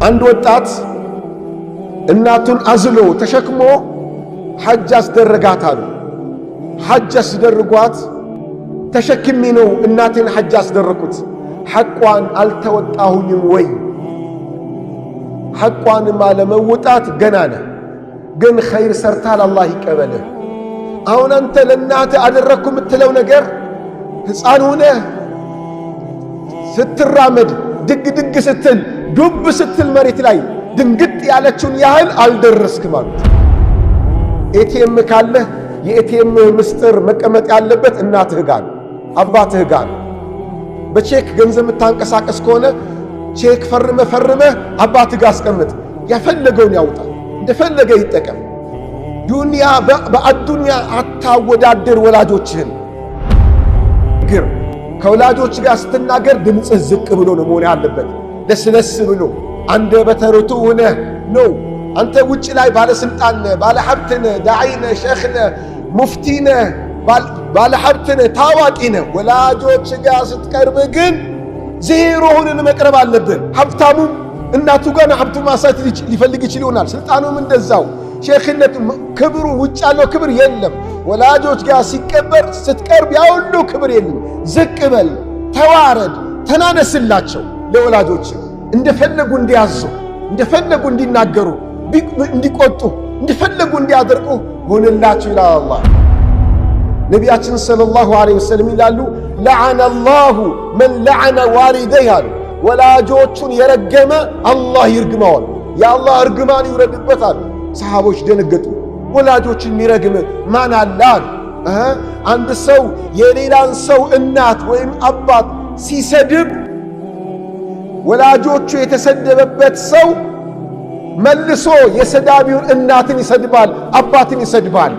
አንድ ወጣት እናቱን አዝሎ ተሸክሞ ሐጅ አስደረጋታሉ። ሐጅ አስደርጓት ተሸክሜ ነው እናቴን ሐጅ አስደረኩት፣ ሐቋን አልተወጣሁኝም ወይ? ሐቋንማ ለመውጣት ገና ነህ፣ ግን ኸይር ሰርታል፣ አላህ ይቀበልህ። አሁን አንተ ለእናትህ አደረግኩ የምትለው ነገር ሕፃን ሆነህ ስትራመድ ድግ ድግ ስትል ዱብ ስትል መሬት ላይ ድንግጥ ያለችውን ያህል አልደረስክም አሉት። ኤቲኤም ካለህ የኤቲኤም ምስጢር መቀመጥ ያለበት እናትህ ጋር አባትህ ጋር። በቼክ ገንዘብ የምታንቀሳቀስ ከሆነ ቼክ ፈርመህ አባትህ ጋር አስቀምጥ። ያፈለገውን ያውጣ፣ እንደፈለገ ይጠቀም። ዱንያ በአዱንያ አታወዳድር ወላጆችህን። ግር ከወላጆች ጋር ስትናገር ድምፅህ ዝቅ ብሎ ነው መሆን ያለበት፣ ለስለስ ብሎ አንደበተ ርቱዕ ሆነህ ነው። አንተ ውጭ ላይ ባለስልጣን ነህ፣ ባለ ሀብት ነህ፣ ዳዒ ነህ፣ ሼኽ ነህ፣ ሙፍቲ ነህ፣ ባለ ሀብት ነህ፣ ታዋቂ ነህ። ወላጆች ጋር ስትቀርብ ግን ዜሮ ሆነን መቅረብ አለብን። ሀብታሙም እናቱ ጋር ሀብቱ ማሳት ሊፈልግ ይችል ይሆናል። ስልጣኑም እንደዛው። ሼኽነቱ ክብሩ ውጭ ያለው ክብር የለም። ወላጆች ጋር ስትቀርብ ያ ሁሉ ክብር የለም። ዝቅ በል፣ ተዋረድ፣ ተናነስላቸው። ለወላጆች እንደፈለጉ እንዲያዙ፣ እንደፈለጉ እንዲናገሩ፣ እንዲቆጡ፣ እንደፈለጉ እንዲያደርቁ ሆንላቸው ይላል አላህ። ነቢያችን ሰለላሁ ዐለይሂ ወሰለም ይላሉ ለዐነ አላሁ መን ለዐነ ዋሊደይህ አሉ። ወላጆቹን የረገመ አላህ ይርግመዋል፣ የአላህ እርግማን ይውረድበታል። ሰሃቦች ደነገጡ። ወላጆችን የሚረግም ማን አለ አሉ። አንድ ሰው የሌላን ሰው እናት ወይም አባት ሲሰድብ ወላጆቹ የተሰደበበት ሰው መልሶ የሰዳቢውን እናትን ይሰድባል፣ አባትን ይሰድባል።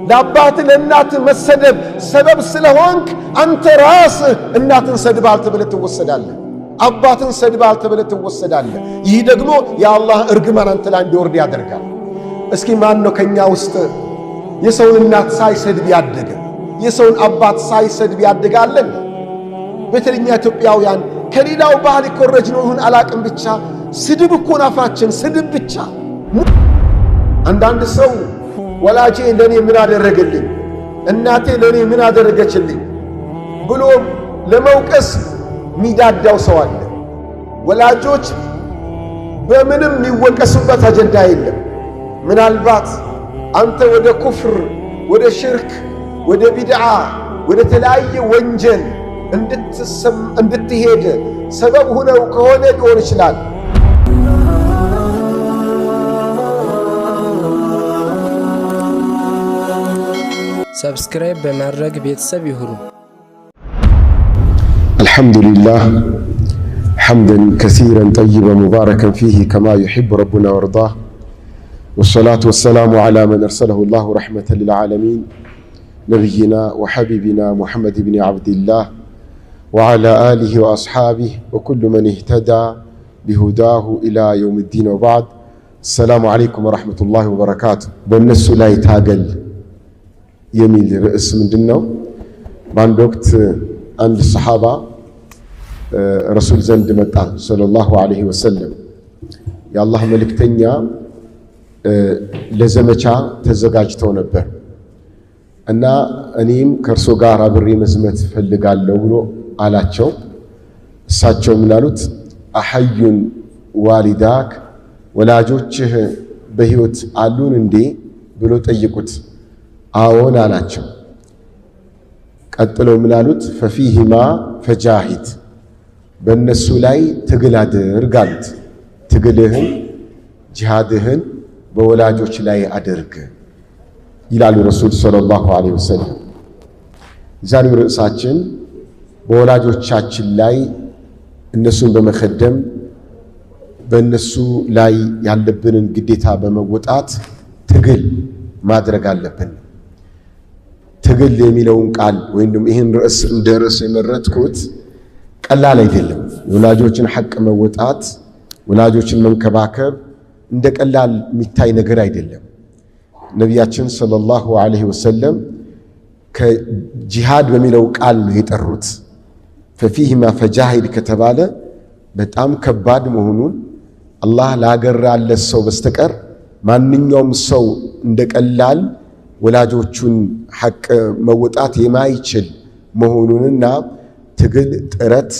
ለአባት ለእናት መሰደብ ሰበብ ስለሆንክ አንተ ራስህ እናትን ሰድባል ተብለህ ትወሰዳለህ፣ አባትን ሰድባል ተብለህ ትወሰዳለህ። ይህ ደግሞ የአላህ እርግማን አንተ ላይ እንዲወርድ ያደርጋል። እስኪ ማን ነው ከኛ ውስጥ የሰውን እናት ሳይሰድብ ያደገ፣ የሰውን አባት ሳይሰድብ ያደጋለን? በተለኛ ኢትዮጵያውያን ከሌላው ባህል ይኮረጅ ነው ይሁን አላቅም፣ ብቻ ስድብ እኮ ናፋችን፣ ስድብ ብቻ። አንዳንድ ሰው ወላጄ ለኔ ምን አደረገልኝ፣ እናቴ ለኔ ምን አደረገችልኝ ብሎ ለመውቀስ ሚዳዳው ሰው አለ። ወላጆች በምንም የሚወቀሱበት አጀንዳ የለም። ምናልባት አንተ ወደ ኩፍር፣ ወደ ሽርክ፣ ወደ ቢድዓ፣ ወደ ተለያየ ወንጀል እንድትሄድ ሰበብ ሆነው ከሆነ ሊሆን ይችላል። ሰብስክራይብ በማድረግ ቤተሰብ ይሁኑ። አልሐምዱሊላህ ሐምደን ከሲረን ጠይበን ሙባረከን ፊህ ከማ ዩሒቡ ረቡና ወርዳህ ወሰላቱ ወሰላሙ ዐላ መን አርሰለሁ ላሁ ረሕመተን ሊልዓለሚን ነቢይና ወሐቢቢና ሙሐመድ ብን ዓብድላህ ወዐላ አሊሂ ወአስሓቢህ ወኩሉ መን እህተዳ ቢሁዳሁ ኢላ የውም ዲን ወበዕድ። አሰላሙ ዐለይኩም ወረሕመቱላሂ ወበረካቱ። በእነሱ ላይ ታገል የሚል ርዕስ ምንድን ነው? በአንድ ወቅት አንድ ሰሓባ ረሱል ዘንድ መጣ ሰለላሁ ዐለይሂ ወሰለም። የአላህ መልእክተኛ ለዘመቻ ተዘጋጅተው ነበር እና እኔም ከእርሶ ጋር አብሬ መዝመት ፈልጋለሁ ብሎ አላቸው። እሳቸው ምን አሉት? አሐዩን ዋሊዳክ፣ ወላጆችህ በሕይወት አሉን እንዴ ብሎ ጠይቁት። አዎን አላቸው። ቀጥለው ምን አሉት? ፈፊሂማ ፈጃሂድ፣ በእነሱ ላይ ትግል አድርግ አሉት። ትግልህን ጂሃድህን በወላጆች ላይ አድርግ ይላሉ ረሱል ሰለላሁ ዐለይሂ ወሰለም። ዛሬው ርዕሳችን በወላጆቻችን ላይ እነሱን በመከደም በእነሱ ላይ ያለብንን ግዴታ በመወጣት ትግል ማድረግ አለብን። ትግል የሚለውን ቃል ወይም ደግሞ ይህን ርዕስ እንደ ርዕስ የመረጥኩት ቀላል አይደለም። የወላጆችን ሐቅ መወጣት፣ ወላጆችን መንከባከብ እንደ ቀላል የሚታይ ነገር አይደለም። ነቢያችን ሰለላሁ ዐለይሂ ወሰለም ከጂሃድ በሚለው ቃል ነው የጠሩት። ፈፊሂማ ፈጃሂድ ከተባለ በጣም ከባድ መሆኑን አላህ ላገራለት ሰው በስተቀር ማንኛውም ሰው እንደቀላል ወላጆቹን ሐቅ መወጣት የማይችል መሆኑንና ትግል፣ ጥረት፣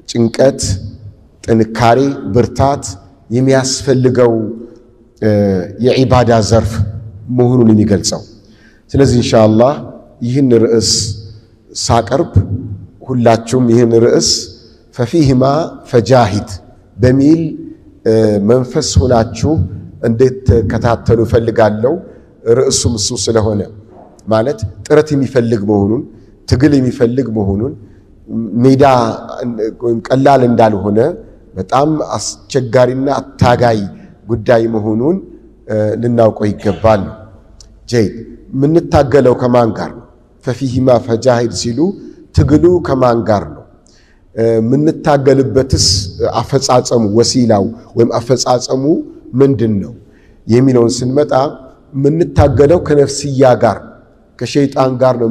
ጭንቀት፣ ጥንካሬ፣ ብርታት የሚያስፈልገው የዒባዳ ዘርፍ መሆኑን የሚገልጸው። ስለዚህ ኢንሻአላህ ይህን ርዕስ ሳቀርብ ሁላችሁም ይህን ርዕስ ፈፊህማ ፈጃሂድ በሚል መንፈስ ሆናችሁ እንድትከታተሉ ፈልጋለሁ። ርዕሱም እሱ ስለሆነ ማለት ጥረት የሚፈልግ መሆኑን፣ ትግል የሚፈልግ መሆኑን፣ ሜዳ ወይም ቀላል እንዳልሆነ፣ በጣም አስቸጋሪና አታጋይ ጉዳይ መሆኑን ልናውቀው ይገባል። ጀይድ የምንታገለው ከማን ጋር ነው? ፈፊህማ ፈጃሂድ ሲሉ ትግሉ ከማን ጋር ነው? የምንታገልበትስ አፈጻጸሙ ወሲላው ወይም አፈጻጸሙ ምንድን ነው የሚለውን ስንመጣ የምንታገለው ከነፍስያ ጋር ከሸይጣን ጋር ነው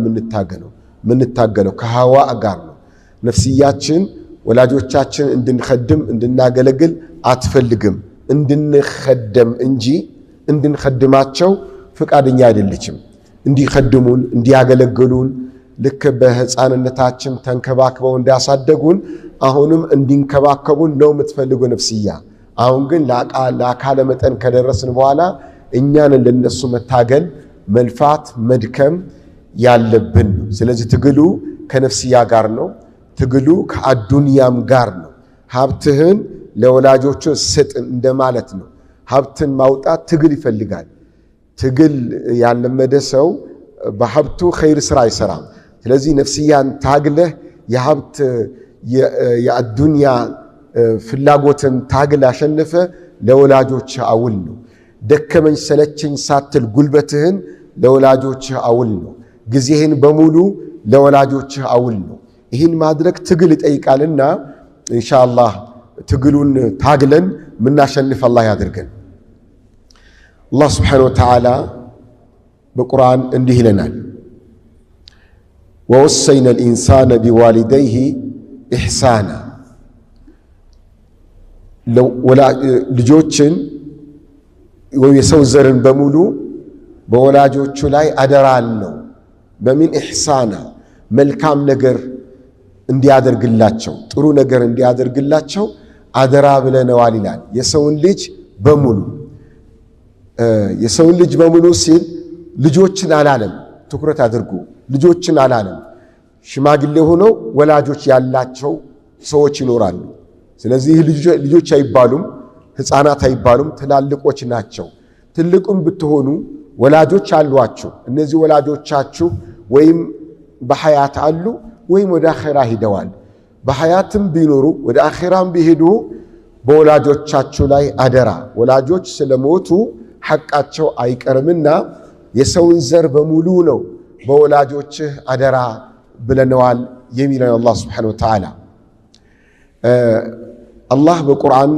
የምንታገለው ከሐዋ ጋር ነው። ነፍስያችን ወላጆቻችን እንድንኸድም እንድናገለግል አትፈልግም፣ እንድንኸደም እንጂ እንድንኸድማቸው ፍቃደኛ አይደለችም። እንዲኸድሙን እንዲያገለግሉን ልክ በሕፃንነታችን ተንከባክበው እንዳሳደጉን አሁንም እንዲንከባከቡን ነው የምትፈልገው ነፍስያ። አሁን ግን ለአካለ መጠን ከደረስን በኋላ እኛን ለነሱ መታገል፣ መልፋት፣ መድከም ያለብን ነው። ስለዚህ ትግሉ ከነፍስያ ጋር ነው። ትግሉ ከአዱንያም ጋር ነው። ሀብትህን ለወላጆቹ ስጥ እንደማለት ነው። ሀብትን ማውጣት ትግል ይፈልጋል። ትግል ያለመደ ሰው በሀብቱ ኸይር ስራ አይሰራም። ስለዚህ ነፍስያን ታግለህ የሀብት የአዱንያ ፍላጎትን ታግል አሸንፈ ለወላጆች አውል ነው። ደከመኝ ሰለቸኝ ሳትል ጉልበትህን ለወላጆች አውል ነው። ጊዜህን በሙሉ ለወላጆች አውል ነው። ይህን ማድረግ ትግል ይጠይቃልና ኢንሻአላህ ትግሉን ታግለን ምናሸንፍ አላህ ያድርገን። አላህ ስብሓነሁ ወተዓላ በቁርአን እንዲህ ይለናል፣ ወወሰይና ልኢንሳነ ቢዋሊደይህ ኢሕሳና። ልጆችን ወይም የሰው ዘርን በሙሉ በወላጆቹ ላይ አደራን ነው። በምን ኢሕሳና መልካም ነገር እንዲያደርግላቸው፣ ጥሩ ነገር እንዲያደርግላቸው አደራ ብለነዋል ይላል። የሰውን ልጅ በሙሉ ሲል ልጆችን አላለም። ትኩረት አድርጉ። ልጆችን አላለም። ሽማግሌ ሆነው ወላጆች ያላቸው ሰዎች ይኖራሉ። ስለዚህ ልጆች አይባሉም፣ ሕፃናት አይባሉም፣ ትላልቆች ናቸው። ትልቁም ብትሆኑ ወላጆች አሏችሁ። እነዚህ ወላጆቻችሁ ወይም በሐያት አሉ ወይም ወደ አኼራ ሂደዋል። በሐያትም ቢኖሩ ወደ አኼራም ቢሄዱ በወላጆቻችሁ ላይ አደራ። ወላጆች ስለሞቱ ሐቃቸው አይቀርምና የሰውን ዘር በሙሉ ነው በወላጆችህ አደራ ብለነዋል የሚለው አላህ ሱብሓነሁ ወተዓላ። አላህ በቁርአን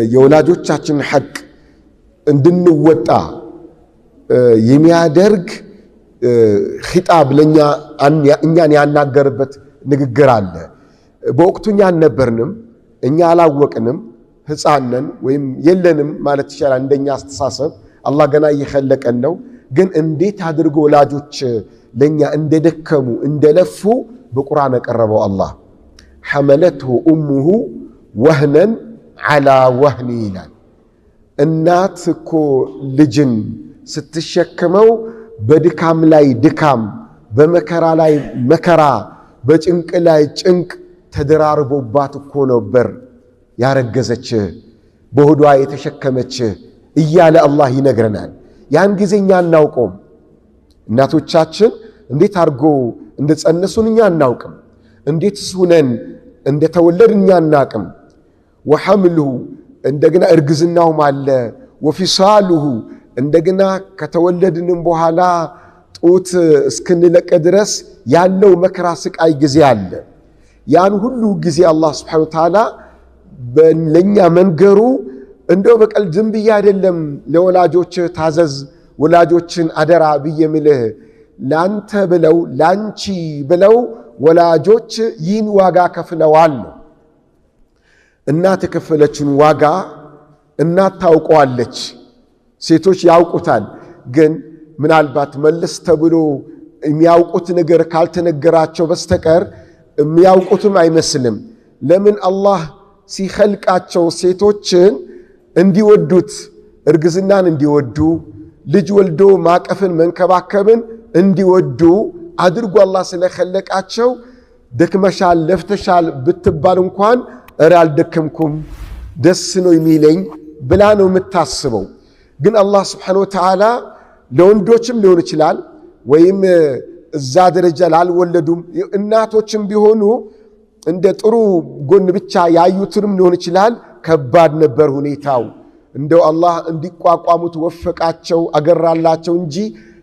የወላጆቻችን ሐቅ እንድንወጣ የሚያደርግ ኺጣብ ለኛ እኛን ያናገርበት ንግግር አለ። በወቅቱ እኛ አልነበርንም፣ እኛ አላወቅንም፣ ሕፃን ነን ወይም የለንም ማለት ይቻላል። እንደኛ አስተሳሰብ አላህ ገና እየኸለቀን ነው። ግን እንዴት አድርጎ ወላጆች ለኛ እንደደከሙ እንደለፉ በቁርአን ያቀረበው አላህ ሐመለትሁ ኡሙሁ ወህነን ዐላ ወህኒ ይላል። እናት እኮ ልጅን ስትሸከመው በድካም ላይ ድካም፣ በመከራ ላይ መከራ፣ በጭንቅ ላይ ጭንቅ ተደራርቦባት እኮ ነበር ያረገዘች በሆዷ የተሸከመች እያለ አላህ ይነግረናል። ያን ጊዜ እኛ አናውቀውም። እናቶቻችን እንዴት አድርጎ እንደጸነሱን እኛ አናውቅም። እንዴትስ ሁነን እንደተወለድን እኛ አናውቅም። ወሐምልሁ እንደገና እርግዝናውም አለ። ወፊሳሉሁ እንደገና ከተወለድንም በኋላ ጡት እስክንለቅ ድረስ ያለው መከራ ስቃይ ጊዜ አለ። ያን ሁሉ ጊዜ አላህ ሱብሓነሁ ወተዓላ ለኛ መንገሩ እንደው በቀል ዝም ብዬ አይደለም ለወላጆች ታዘዝ ወላጆችን አደራ ብዬ ምልህ ላንተ ብለው ላንቺ ብለው ወላጆች ይህን ዋጋ ከፍለዋል ነው። እናት የከፈለችን ዋጋ እናት ታውቀዋለች፣ ሴቶች ያውቁታል። ግን ምናልባት መለስ ተብሎ የሚያውቁት ነገር ካልተነገራቸው በስተቀር የሚያውቁትም አይመስልም። ለምን አላህ ሲኸልቃቸው ሴቶችን እንዲወዱት፣ እርግዝናን እንዲወዱ፣ ልጅ ወልዶ ማቀፍን መንከባከብን እንዲወዱ አድርጎ አላህ ስለኸለቃቸው ደክመሻል ለፍተሻል ብትባል እንኳን እረ አልደከምኩም ደስ ነው የሚለኝ ብላ ነው የምታስበው። ግን አላህ ስብሓነሁ ወተዓላ ለወንዶችም ሊሆን ይችላል ወይም እዛ ደረጃ ላልወለዱም እናቶችም ቢሆኑ እንደ ጥሩ ጎን ብቻ ያዩትንም ሊሆን ይችላል። ከባድ ነበር ሁኔታው። እንደው አላህ እንዲቋቋሙት ወፈቃቸው አገራላቸው እንጂ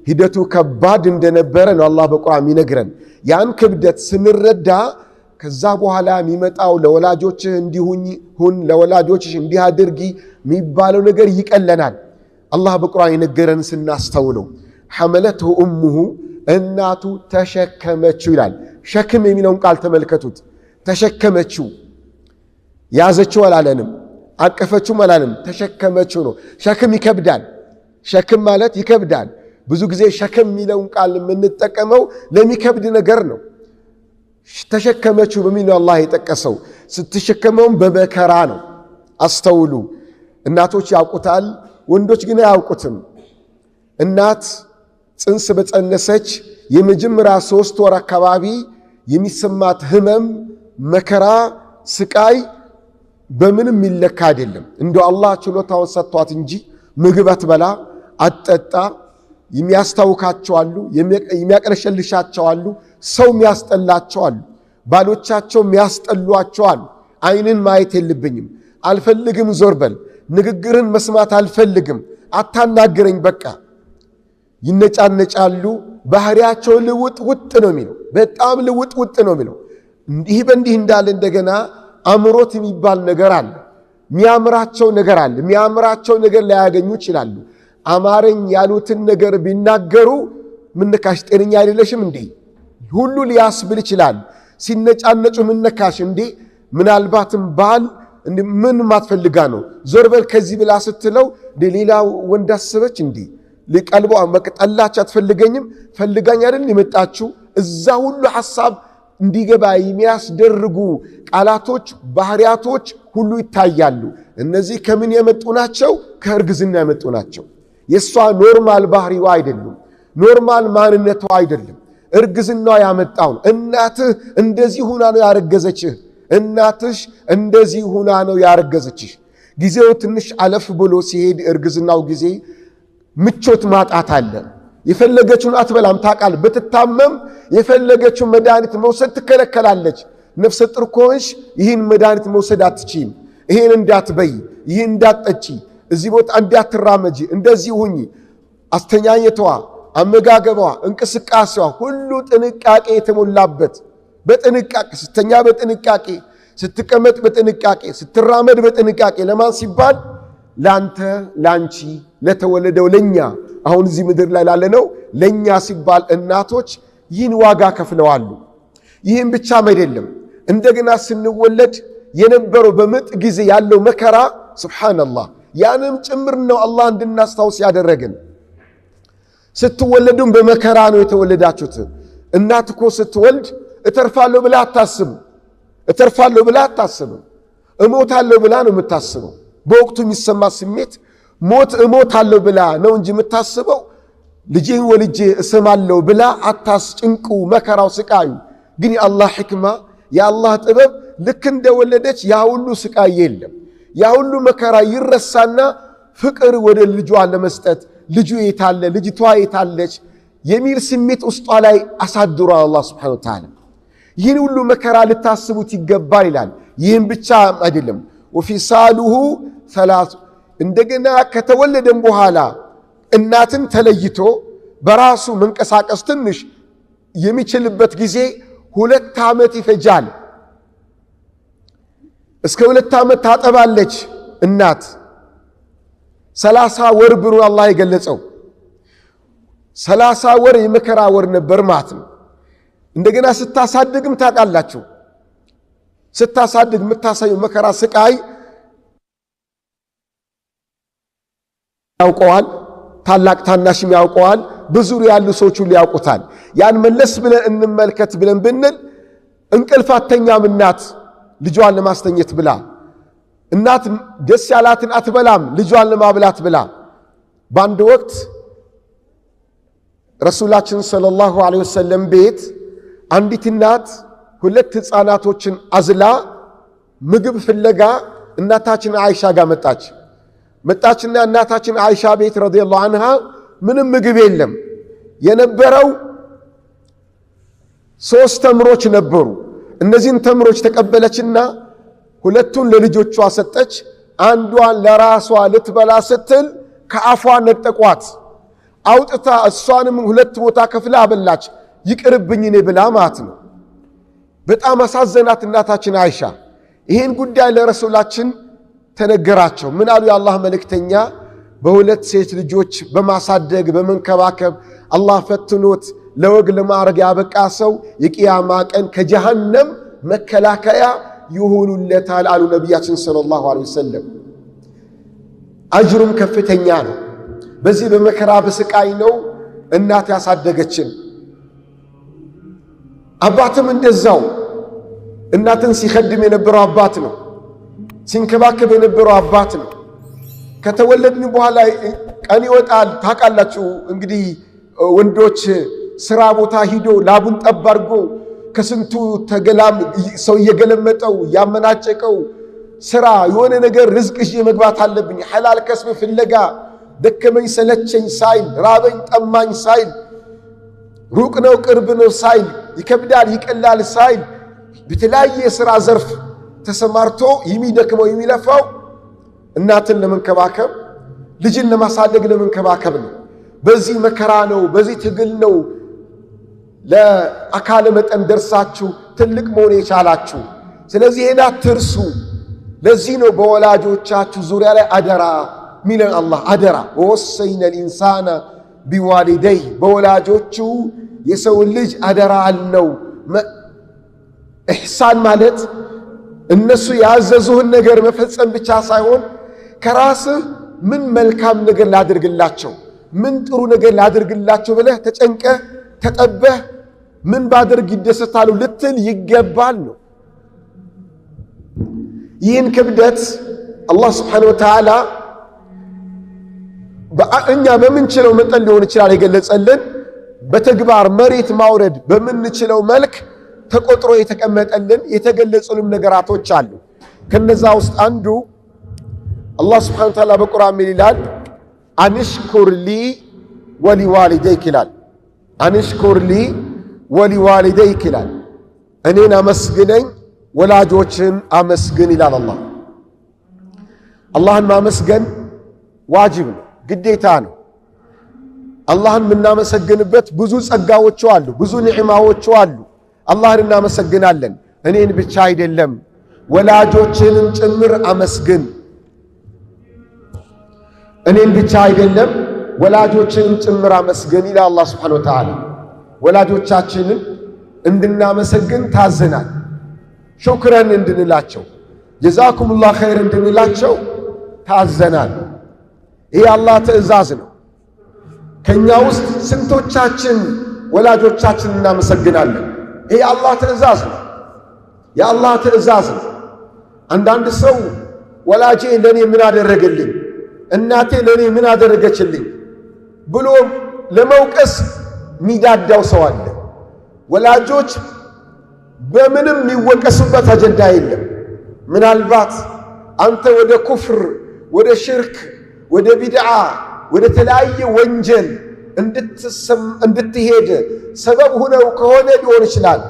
ሂደቱ ከባድ እንደነበረ ነው አላህ በቁርአን የሚነግረን። ያን ክብደት ስንረዳ ከዛ በኋላ የሚመጣው ለወላጆችህ እንዲሁን ለወላጆችሽ እንዲህ አድርጊ የሚባለው ነገር ይቀለናል። አላህ በቁርአን የነገረን ስናስተውለው ሐመለትሁ ኡሙሁ እናቱ ተሸከመችው ይላል። ሸክም የሚለውን ቃል ተመልከቱት። ተሸከመችው፣ ያዘችው አላለንም፣ አቀፈችውም አላለም። ተሸከመችው ነው። ሸክም ይከብዳል። ሸክም ማለት ይከብዳል። ብዙ ጊዜ ሸክም የሚለውን ቃል የምንጠቀመው ለሚከብድ ነገር ነው። ተሸከመችው በሚለው አላህ የጠቀሰው ስትሸከመውም በመከራ ነው። አስተውሉ። እናቶች ያውቁታል፣ ወንዶች ግን አያውቁትም። እናት ጽንስ በጸነሰች የመጀመሪያ 3 ወር አካባቢ የሚሰማት ህመም፣ መከራ፣ ስቃይ በምንም የሚለካ አይደለም። እንደው አላህ ችሎታውን ሰጥቷት እንጂ ምግብ አትበላ አትጠጣ። የሚያስታውካቸው አሉ፣ የሚያቀለሸልሻቸው አሉ፣ ሰው የሚያስጠላቸው አሉ፣ ባሎቻቸው የሚያስጠሏቸው አሉ። አይንን ማየት የለብኝም፣ አልፈልግም፣ ዞር በል፣ ንግግርን መስማት አልፈልግም፣ አታናግረኝ፣ በቃ ይነጫነጫሉ። ባህሪያቸው ልውጥ ውጥ ነው የሚለው፣ በጣም ልውጥ ውጥ ነው የሚለው። እንዲህ በእንዲህ እንዳለ እንደገና አምሮት የሚባል ነገር አለ፣ የሚያምራቸው ነገር አለ። የሚያምራቸው ነገር ላያገኙ ይችላሉ። አማረኝ ያሉትን ነገር ቢናገሩ ምነካሽ ጤነኛ አይደለሽም እንዴ ሁሉ ሊያስብል ይችላል። ሲነጫነጩ ምነካሽ እንዴ ምናልባትም ባል ምን ማትፈልጋ ነው ዞር በል ከዚህ ብላ ስትለው ሌላ ወንድ አስበች እንዴ ለቀልቧ መቅጠላች አትፈልገኝም ፈልጋኝ አይደል የመጣችው። እዛ ሁሉ ሐሳብ እንዲገባ የሚያስደርጉ ቃላቶች ባህሪያቶች ሁሉ ይታያሉ። እነዚህ ከምን የመጡ ናቸው? ከእርግዝና የመጡ ናቸው። የሷ ኖርማል ባህሪዋ አይደለም፣ ኖርማል ማንነቷ አይደለም። እርግዝናዋ ያመጣው እናትህ እንደዚህ ሁና ነው ያረገዘችህ፣ እናትሽ እንደዚህ ሁና ነው ያረገዘችሽ። ጊዜው ትንሽ አለፍ ብሎ ሲሄድ እርግዝናው ጊዜ ምቾት ማጣት አለ። የፈለገችውን አትበላም ታቃል። በትታመም የፈለገችውን መድኃኒት መውሰድ ትከለከላለች። ነፍሰ ጡር ከሆንሽ ይህን መድኃኒት መውሰድ አትችይም፣ ይህን እንዳትበይ፣ ይህን እንዳትጠጪ፣ እዚህ ቦታ እንዳትራመጂ፣ እንደዚህ ሁኚ። አስተኛኘቷ፣ አመጋገቧ፣ እንቅስቃሴዋ ሁሉ ጥንቃቄ የተሞላበት በጥንቃቄ ስተኛ በጥንቃቄ ስትቀመጥ በጥንቃቄ ስትራመድ በጥንቃቄ ለማን ሲባል? ላንተ ላንቺ ለተወለደው ለኛ አሁን እዚህ ምድር ላይ ላለነው ለኛ ሲባል እናቶች ይህን ዋጋ ከፍለዋል። ይህን ብቻም አይደለም እንደገና ስንወለድ የነበረው በምጥ ጊዜ ያለው መከራ ሱብሃንአላህ ያንም ጭምር ነው አላህ እንድናስታውስ ያደረገን። ስትወለዱም በመከራ ነው የተወለዳችሁት። እናት እኮ ስትወልድ እተርፋለሁ ብላ አታስብ፣ እተርፋለሁ ብላ አታስብ፣ እሞታለሁ ብላ ነው የምታስበው። በወቅቱ የሚሰማ ስሜት ሞት እሞታለሁ ብላ ነው እንጂ የምታስበው ልጄን ወልጄ እሰማለሁ ብላ አታስጭንቁ። መከራው ስቃዩ ግን የአላህ ሕክማ የአላህ ጥበብ ልክ እንደወለደች ያ ሁሉ ስቃይ የለም። ያ ሁሉ መከራ ይረሳና ፍቅር ወደ ልጇ ለመስጠት ልጁ የታለ ልጅቷ የታለች የሚል ስሜት ውስጧ ላይ አሳድሯል አላህ ሱብሓነሁ ወተዓላ። ይህን ሁሉ መከራ ልታስቡት ይገባል ይላል። ይህም ብቻ አይደለም ወፊሳሉሁ ሰላሱ እንደገና ከተወለደም በኋላ እናትን ተለይቶ በራሱ መንቀሳቀስ ትንሽ የሚችልበት ጊዜ 2 ዓመት ይፈጃል። እስከ 2 ዓመት ታጠባለች እናት። 30 ወር ብሎ አላህ የገለጸው 30 ወር የመከራ ወር ነበር ማለት ነው። እንደገና ስታሳድግም ታውቃላችሁ፣ ስታሳድግ የምታሳየው መከራ ስቃይ ያውቀዋል፣ ታላቅ ታናሽም ያውቀዋል፣ በዙሪያ ያሉ ሰዎች ሁሉ ያውቁታል። ያን መለስ ብለን እንመልከት ብለን ብንል እንቅልፍ አተኛም እናት ልጇን ለማስተኘት ብላ፣ እናት ደስ ያላትን አትበላም ልጇን ለማብላት ብላ። በአንድ ወቅት ረሱላችን ሰለላሁ ዐለይሂ ወሰለም ቤት አንዲት እናት ሁለት ሕፃናቶችን አዝላ ምግብ ፍለጋ እናታችን አይሻ ጋር መጣችና እናታችን አይሻ ቤት ረዲየላሁ ዐንሃ ምንም ምግብ የለም። የነበረው 3 ተምሮች ነበሩ። እነዚህን ተምሮች ተቀበለችና ሁለቱን ለልጆቿ ሰጠች። አንዷን ለራሷ ልትበላ ስትል ከአፏ ነጠቋት። አውጥታ እሷንም 2 ቦታ ከፍላ አበላች። ይቅርብኝ እኔ ብላ ማለት ነው። በጣም አሳዘናት እናታችን አይሻ። ይህን ጉዳይ ለረሱላችን ተነገራቸው። ምን አሉ? የአላህ መልእክተኛ በ2 ሴት ልጆች በማሳደግ በመንከባከብ አላህ ፈትኖት ለወግ ለማዕረግ ያበቃ ሰው የቂያማ ቀን ከጀሃነም መከላከያ ይሆኑለታል አሉ ነቢያችን ሰለላሁ ዐለይሂ ወሰለም። አጅሩም ከፍተኛ ነው። በዚህ በመከራ በስቃይ ነው እናት ያሳደገችን። አባትም እንደዛው እናትን ሲኸድም የነበረው አባት ነው፣ ሲንከባከብ የነበረው አባት ነው። ከተወለድን በኋላ ቀን ይወጣል። ታውቃላችሁ እንግዲህ ወንዶች ስራ ቦታ ሂዶ ላቡን ጠብ አድርጎ ከስንቱ ተገላም ሰው እየገለመጠው ያመናጨቀው ስራ የሆነ ነገር ርዝቅ ይዤ መግባት አለብኝ ሐላል ከስብ ፍለጋ ደከመኝ ሰለቸኝ ሳይል ራበኝ ጠማኝ ሳይል ሩቅ ነው ቅርብ ነው ሳይል ይከብዳል ይቀላል ሳይል በተለያየ የሥራ ዘርፍ ተሰማርቶ የሚደክመው የሚለፋው እናትን ለመንከባከብ ልጅን ለማሳደግ ለመንከባከብ ነው። በዚህ መከራ ነው፣ በዚህ ትግል ነው ለአካለ መጠን ደርሳችሁ ትልቅ መሆን የቻላችሁ። ስለዚህ ይሄን አትርሱ። ለዚህ ነው በወላጆቻችሁ ዙሪያ ላይ አደራ ሚለን አላህ አደራ ወወሰይነ ልኢንሳነ ቢዋሊደይህ በወላጆቹ የሰው ልጅ አደራ አልነው። ኢሕሳን ማለት እነሱ ያዘዙህን ነገር መፈጸም ብቻ ሳይሆን ከራስህ ምን መልካም ነገር ላድርግላቸው፣ ምን ጥሩ ነገር ላድርግላቸው ብለህ ተጨንቀህ ተጠበህ ምን ባድርግ ይደሰታሉ ልትል ይገባል ነው። ይህን ክብደት አላህ ስብሓነሁ ወተዓላ እኛ በምንችለው መጠን ሊሆን ይችላል የገለጸልን። በተግባር መሬት ማውረድ በምንችለው መልክ ተቆጥሮ የተቀመጠልን የተገለጹልን ነገራቶች አሉ። ከነዛ ውስጥ አንዱ አላህ ስብሓነሁ ወተዓላ በቁርአን ምን ይላል? አንሽኩር ሊ ወሊዋሊደይክ ይላል። አንሽኩር ሊ ወሊዋሊደይክ ይላል። እኔን አመስግነኝ ወላጆችን አመስግን ይላል አላህ። አላህን ማመስገን ዋጅብ ነው፣ ግዴታ ነው። አላህን የምናመሰግንበት ብዙ ጸጋዎቹ አሉ፣ ብዙ ኒዕማዎቹ አሉ። አላህን እናመሰግናለን። እኔን ብቻ አይደለም ወላጆችንም ጭምር አመስግን። እኔን ብቻ አይደለም ወላጆችንም ጭምር አመስግን ይላል አላህ ሱብሓነሁ ወተዓላ። ወላጆቻችንን እንድናመሰግን ታዘናል። ሹክረን እንድንላቸው ጀዛኩሙላህ ኸይር እንድንላቸው ታዘናል። ይህ የአላህ ትእዛዝ ነው። ከኛ ውስጥ ስንቶቻችን ወላጆቻችን እናመሰግናለን? ይህ የአላህ ትእዛዝ ነው፣ የአላህ ትእዛዝ ነው። አንዳንድ ሰው ወላጄ ለኔ ምን አደረገልኝ፣ እናቴ ለኔ ምን አደረገችልኝ ብሎ ለመውቀስ ሚዳዳው ሰው አለ። ወላጆች በምንም የሚወቀሱበት አጀንዳ የለም። ምናልባት አንተ ወደ ኩፍር፣ ወደ ሽርክ፣ ወደ ቢድዓ፣ ወደ ተለያየ ወንጀል እንድትሄድ ሰበብ ሆነው ከሆነ ሊሆን ይችላል።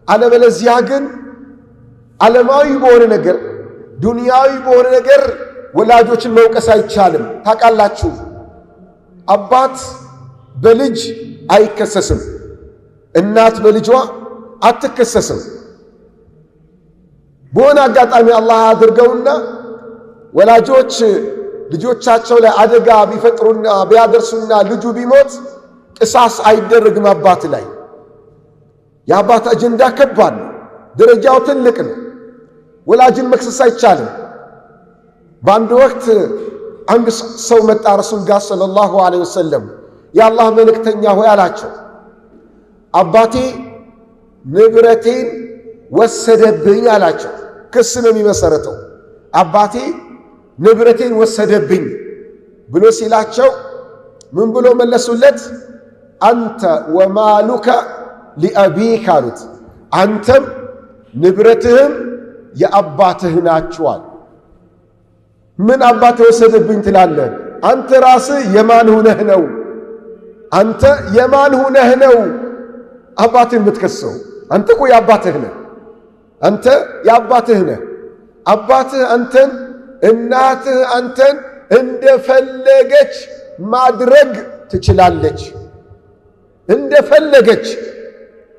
አለበለዚያ ግን ዓለማዊ በሆነ ነገር ዱንያዊ በሆነ ነገር ወላጆችን መውቀስ አይቻልም። ታውቃላችሁ፣ አባት በልጅ አይከሰስም፣ እናት በልጇ አትከሰስም። በሆነ አጋጣሚ አላህ አድርገውና ወላጆች ልጆቻቸው ላይ አደጋ ቢፈጥሩና ቢያደርሱና ልጁ ቢሞት ቅሳስ አይደረግም አባት ላይ። የአባት አጀንዳ ከባድ ነው፣ ደረጃው ትልቅ ነው። ወላጅን መክሰስ አይቻልም። በአንድ ወቅት አንድ ሰው መጣ ረሱል ጋር ሰለላሁ ዐለይሂ ወሰለም የአላህ መልእክተኛ ሆይ አላቸው አባቴ ንብረቴን ወሰደብኝ አላቸው። ክስ ነው የሚመሰረተው። አባቴ ንብረቴን ወሰደብኝ ብሎ ሲላቸው ምን ብሎ መለሱለት? አንተ ወማሉከ ሊአቢክ አሉት። አንተም ንብረትህም የአባትህ ናችኋል። ምን አባትህ ወሰደብኝ ትላለህ? አንተ ራስህ የማን ሁነህ ነው? አንተ የማን ሁነህ ነው አባትህን የምትከሰው? አንተ እኮ የአባትህ ነህ። አንተ የአባትህ ነህ። አባትህ አንተን፣ እናትህ አንተን እንደፈለገች ማድረግ ትችላለች። እንደፈለገች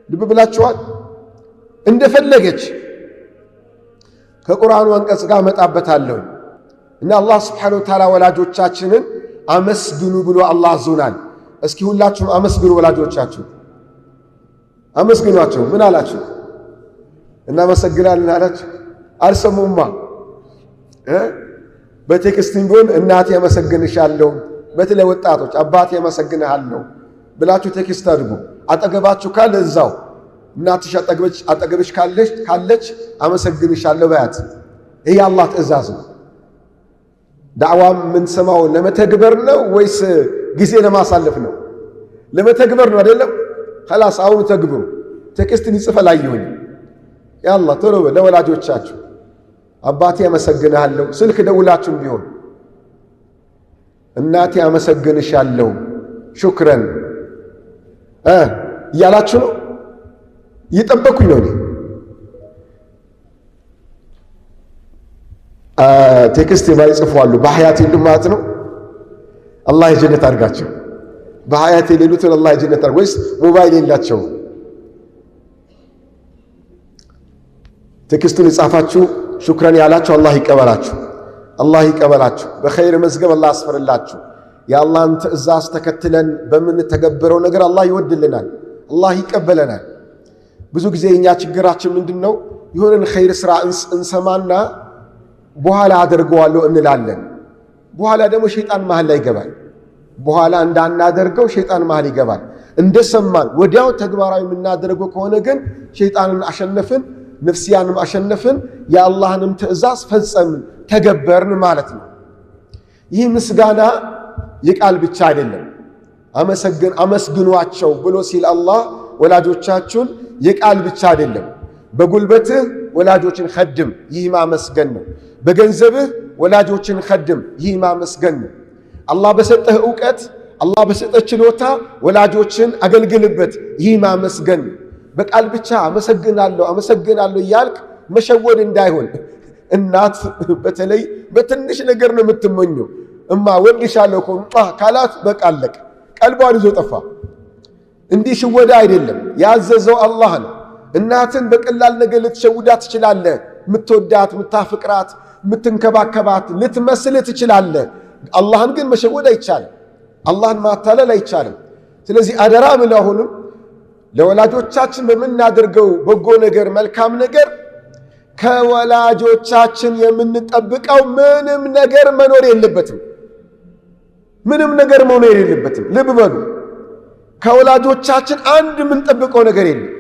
ልብ ብላችኋል። እንደፈለገች ከቁርአኑ አንቀጽ ጋር መጣበታለሁ እና አላህ Subhanahu Wa Ta'ala ወላጆቻችንን አመስግኑ ብሎ አላህ አዞናል። እስኪ ሁላችሁም አመስግኑ ወላጆቻችሁ። አመስግኗቸው። ምን አላችሁ? እናመሰግናለን አላችሁ? አልሰሙማ። በቴክስቲንግ ቢሆን እናቴ ያመሰግንሻለሁ፣ በተለይ ወጣቶች አባቴ ያመሰግንሃለሁ ብላችሁ ቴክስት አድርጉ። አጠገባችሁ ካለ እዛው እናትሽ አጠገብሽ ካለች አመሰግንሻለሁ በያት። ይሄ አላህ ትእዛዝ ነው። ዳዕዋም የምንሰማው ለመተግበር ነው ወይስ ጊዜ ለማሳለፍ ነው? ለመተግበር ነው አይደለም? خلاص አሁን ተግብሩ። ቴክስትን ይጽፈል አይሁን ያላ ቶሎ ለወላጆቻችሁ አባቴ ያመሰግንሃለሁ፣ ስልክ ደውላችሁም ቢሆን እናቴ አመሰግንሻለሁ ሹክረን እያላችሁ ነው። እየጠበኩኝ ነው። ቴክስት የማይጽፉ አሉ። በሐያት የሉም ማለት ነው። አላህ የጀነት አድርጋቸው። በሐያት የሌሉትን አላህ የጀነት አድርጋቸው። ወይስ ሞባይል የላቸው? ቴክስቱን የጻፋችሁ ሹክረን ያላችሁ አላህ ይቀበላችሁ። አላህ ይቀበላችሁ። በኸይር መዝገብ አላህ ያስፈርላችሁ። የአላህን ትእዛዝ ተከትለን በምንተገብረው ነገር አላህ ይወድልናል፣ አላህ ይቀበለናል። ብዙ ጊዜ እኛ ችግራችን ምንድነው? የሆነን ኸይር ስራ እንሰማና በኋላ አደርገዋለሁ እንላለን። በኋላ ደግሞ ሸይጣን መሃል ላይ ይገባል። በኋላ እንዳናደርገው ሸይጣን መሃል ይገባል። እንደሰማን ወዲያው ተግባራዊ የምናደርገው ከሆነ ግን ሸይጣንን አሸነፍን፣ ነፍስያንም አሸነፍን፣ የአላህንም ትእዛዝ ፈጸምን፣ ተገበርን ማለት ነው። ይህ ምስጋና የቃል ብቻ አይደለም። አመስግኗቸው ብሎ ሲል አላህ ወላጆቻችሁን የቃል ብቻ አይደለም። በጉልበትህ ወላጆችን ኸድም፣ ይህ ማመስገን ነው። በገንዘብህ ወላጆችን ኸድም፣ ይህ ማመስገን ነው። አላህ በሰጠህ ዕውቀት፣ አላህ በሰጠህ ችሎታ ወላጆችን አገልግልበት፣ ይህ ማመስገን ነው። በቃል ብቻ አመሰግናለሁ እያልክ መሸወድ እንዳይሆን። እናት በተለይ በትንሽ ነገር ነው የምትመኘው። እማ ወድሻለሁ እኮ ካላት በቃ አለቀ፣ ቀልቧን ይዞ ጠፋ። እንዲህ ሽወዳ አይደለም፣ ያዘዘው አላህ ነው። እናትን በቀላል ነገር ልትሸውዳት ትችላለህ። ምትወዳት፣ ምታፍቅራት፣ ምትንከባከባት ልትመስልህ ትችላለህ። አላህን ግን መሸወድ አይቻልም። አላህን ማታለል አይቻልም። ስለዚህ አደራ ምን አሁንም ለወላጆቻችን በምናደርገው በጎ ነገር፣ መልካም ነገር ከወላጆቻችን የምንጠብቀው ምንም ነገር መኖር የለበትም። ምንም ነገር መኖር የለበትም። ልብ በሉ፣ ከወላጆቻችን አንድ የምንጠብቀው ነገር የለም።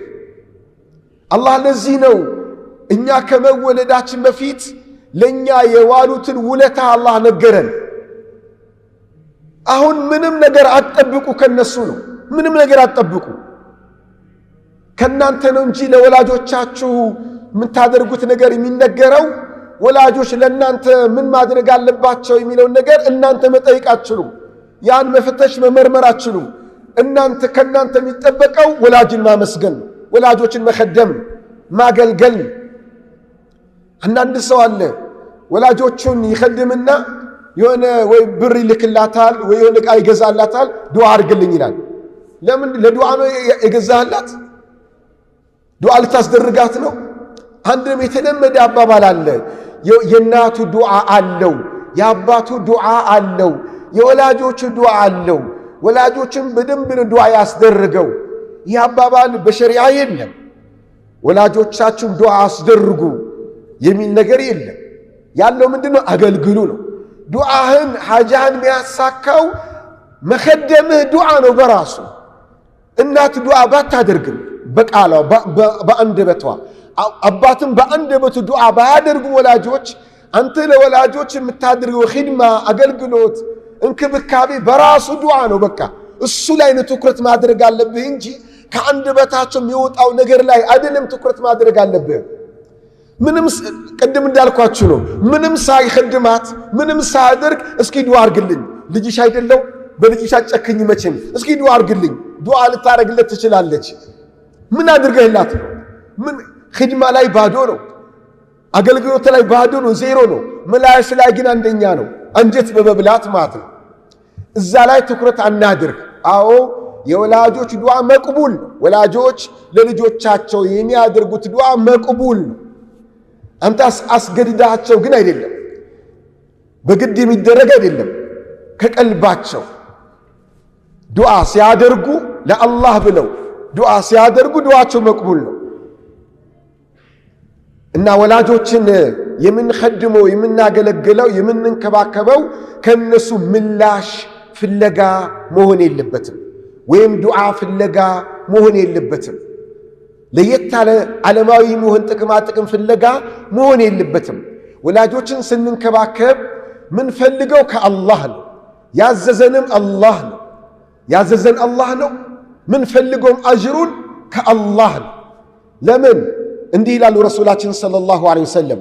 አላህ ለዚህ ነው እኛ ከመወለዳችን በፊት ለኛ የዋሉትን ውለታ አላህ ነገረን። አሁን ምንም ነገር አትጠብቁ ከነሱ ነው። ምንም ነገር አትጠብቁ ከናንተ ነው እንጂ ለወላጆቻችሁ የምታደርጉት ነገር የሚነገረው ወላጆች ለናንተ ምን ማድረግ አለባቸው የሚለውን ነገር እናንተ መጠየቅ አትችሉም። ያን መፈተሽ መመርመር አትችሉም። ከናንተ የሚጠበቀው ወላጅን ማመስገን ነው። ወላጆችን መኸደም፣ ማገልገል። አንዳንድ ሰው አለ ወላጆቹን ይኸድምና የሆነ ወይ ብር ይልክላታል ወይ የሆነ ዕቃ ይገዛላታል፣ ዱዓ አድርግልኝ ይላል። ለምን? ለዱዓ ነው የገዛላት? ዱዓ ልታስደርጋት ነው? አንድም የተለመደ አባባል አለ። የእናቱ ዱዓ አለው፣ የአባቱ ዱዓ አለው፣ የወላጆቹ ዱዓ አለው። ወላጆችን በደንብ ዱዓ ያስደርገው። ይህ አባባል በሸሪዓ የለም። ወላጆቻችሁን ዱዓ አስደርጉ የሚል ነገር የለም። ያለው ምንድነው? አገልግሉ ነው። ዱዓህን ሓጃህን ሚያሳካው መኸደምህ ዱዓ ነው በራሱ። እናት ዱዓ ባታደርግም በቃሏ በአንደበቷ አባትም በአንደበቱ ዱዓ ባያደርጉ ወላጆች አንተ ለወላጆች የምታደርገው ኺድማ አገልግሎት እንክብካቤ በራሱ ዱዓ ነው። በቃ እሱ ላይ ነው ትኩረት ማድረግ አለብህ እንጂ ከአንደበታቸው የሚወጣው ነገር ላይ አይደለም ትኩረት ማድረግ አለብህ። ምንም ቅድም እንዳልኳችሁ ነው። ምንም ሳይኸድማት ምንም ሳያደርግ እስኪ ዱዓ አርግልኝ ልጅሽ አይደለው በልጅሽ አጨክኝ መቼም እስኪ ዱዓ አርግልኝ ዱዓ ልታረግለት ትችላለች። ምን አድርገህላት ነው? ምን ኺድማ ላይ ባዶ ነው፣ አገልግሎት ላይ ባዶ ነው፣ ዜሮ ነው። ምላስ ላይ ግን አንደኛ ነው፣ አንጀት በመብላት ማለት ነው። እዛ ላይ ትኩረት አናድርግ። አዎ የወላጆች ዱዓ መቅቡል፣ ወላጆች ለልጆቻቸው የሚያደርጉት ዱዓ መቅቡል ነው። አንተ አስገድዳቸው ግን አይደለም፣ በግድ የሚደረግ አይደለም። ከቀልባቸው ዱዓ ሲያደርጉ ለአላህ ብለው ዱዓ ሲያደርጉ ዱዓቸው መቅቡል ነው። እና ወላጆችን የምንኸድመው የምናገለግለው የምንንከባከበው ከነሱ ምላሽ ፍለጋ መሆን የለበትም፣ ወይም ዱዓ ፍለጋ መሆን የለበትም። ለየት ያለ ዓለማዊ መሆን ጥቅማ ጥቅም ፍለጋ መሆን የለበትም። ወላጆችን ስንንከባከብ ምን ፈልገው ከአላህ ነው፣ ያዘዘንም አላህ ነው፣ ያዘዘን አላህ ነው። ምን ፈልገውም አጅሩን ከአላህ ነው። ለምን እንዲህ ይላሉ ረሱላችን ሰለላሁ ዐለይሂ ወሰለም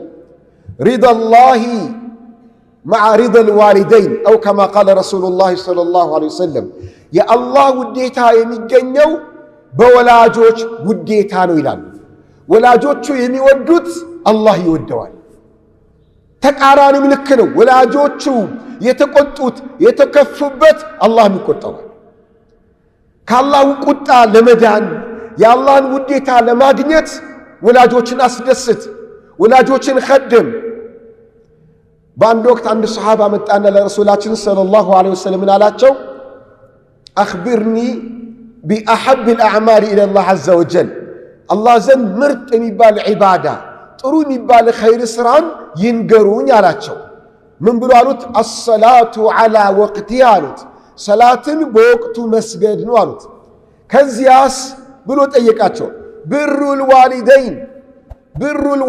ሪዳላሂ መዓ ሪደል ዋሊደይን አው ከማ ቃለ ረሱሉላህ ሰለላሁ ዐለይሂ ወሰለም የአላህ ውዴታ የሚገኘው በወላጆች ውዴታ ነው ይላሉ። ወላጆቹ የሚወዱት አላህ ይወደዋል። ተቃራኒም ልክ ነው። ወላጆቹ የተቆጡት የተከፉበት አላህ ይቆጣዋል። ከአላህ ቁጣ ለመዳን የአላህን ውዴታ ለማግኘት ወላጆችን አስደስት፣ ወላጆችን ኸድም። በአንድ ወቅት አንድ ሰሃባ መጣና ለረሱላችን ሰለላሁ ዐለይሂ ወሰለም አላቸው አኽቢርኒ ቢአሐብ አልአዕማል ኢለላህ ዐዘ ወጀል፣ አላህ ዘንድ ምርጥ የሚባል ዒባዳ ጥሩ የሚባል ኸይር ስራን ይንገሩኝ አላቸው። ምን ብሎ አሉት? አሰላቱ ዐላ ወቅቲሃ አሉት። ሰላትን በወቅቱ መስገድ ነው አሉት። ከዚያስ ብሎ ጠየቃቸው። ብሩል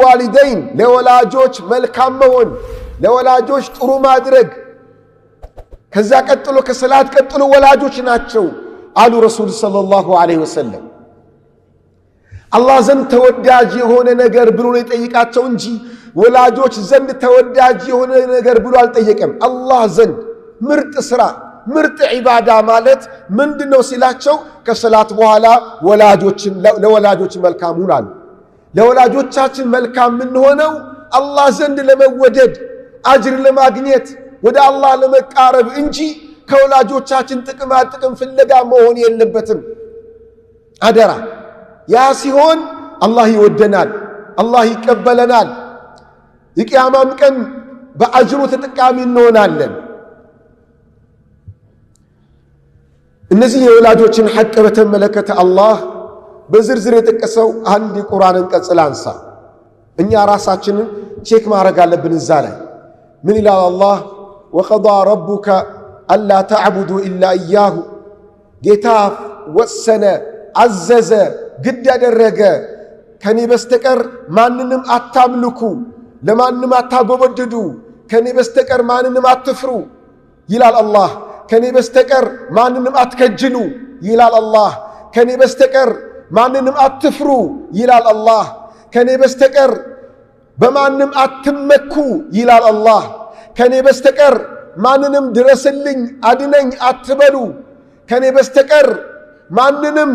ዋሊደይን ለወላጆች መልካም መሆን፣ ለወላጆች ጥሩ ማድረግ። ከዛ ቀጥሎ ከሰላት ቀጥሎ ወላጆች ናቸው አሉ ረሱል ሰለላሁ ዐለይሂ ወሰለም። አላህ ዘንድ ተወዳጅ የሆነ ነገር ብሎ ነው የጠየቃቸው እንጂ ወላጆች ዘንድ ተወዳጅ የሆነ ነገር ብሎ አልጠየቀም። አላህ ዘንድ ምርጥ ስራ ምርጥ ዒባዳ ማለት ምንድነው ሲላቸው ከሰላት በኋላ ለወላጆች መልካም ሁኑ አሉ። ለወላጆቻችን መልካም የምንሆነው አላህ ዘንድ ለመወደድ አጅር ለማግኘት ወደ አላህ ለመቃረብ እንጂ ከወላጆቻችን ጥቅማ ጥቅም ፍለጋ መሆን የለበትም። አደራ። ያ ሲሆን አላህ ይወደናል፣ አላህ ይቀበለናል። የቂያማም ቀን በአጅሩ ተጠቃሚ እንሆናለን። እነዚህ የወላጆችን ሐቅ በተመለከተ አላህ በዝርዝር የጠቀሰው አንድ የቁርአን አንቀጽ ላንሳ። እኛ ራሳችንን ቼክ ማድረግ አለብን። እዛ ላይ ምን ይላል አላህ? ወቀዳ ረቡከ አላ ተዕቡዱ ኢላ ኢያሁ፣ ጌታ ወሰነ፣ አዘዘ፣ ግድ ያደረገ ከኔ በስተቀር ማንንም አታምልኩ፣ ለማንም አታጎበድዱ፣ ከኔ በስተቀር ማንንም አትፍሩ ይላል አላህ። ከኔ በስተቀር ማንንም አትከጅሉ ይላል አላህ። ከኔ በስተቀር ማንንም አትፍሩ ይላል አላህ። ከኔ በስተቀር በማንም አትመኩ ይላል አላህ። ከኔ በስተቀር ማንንም ድረስልኝ አድነኝ አትበሉ፣ ከኔ በስተቀር ማንንም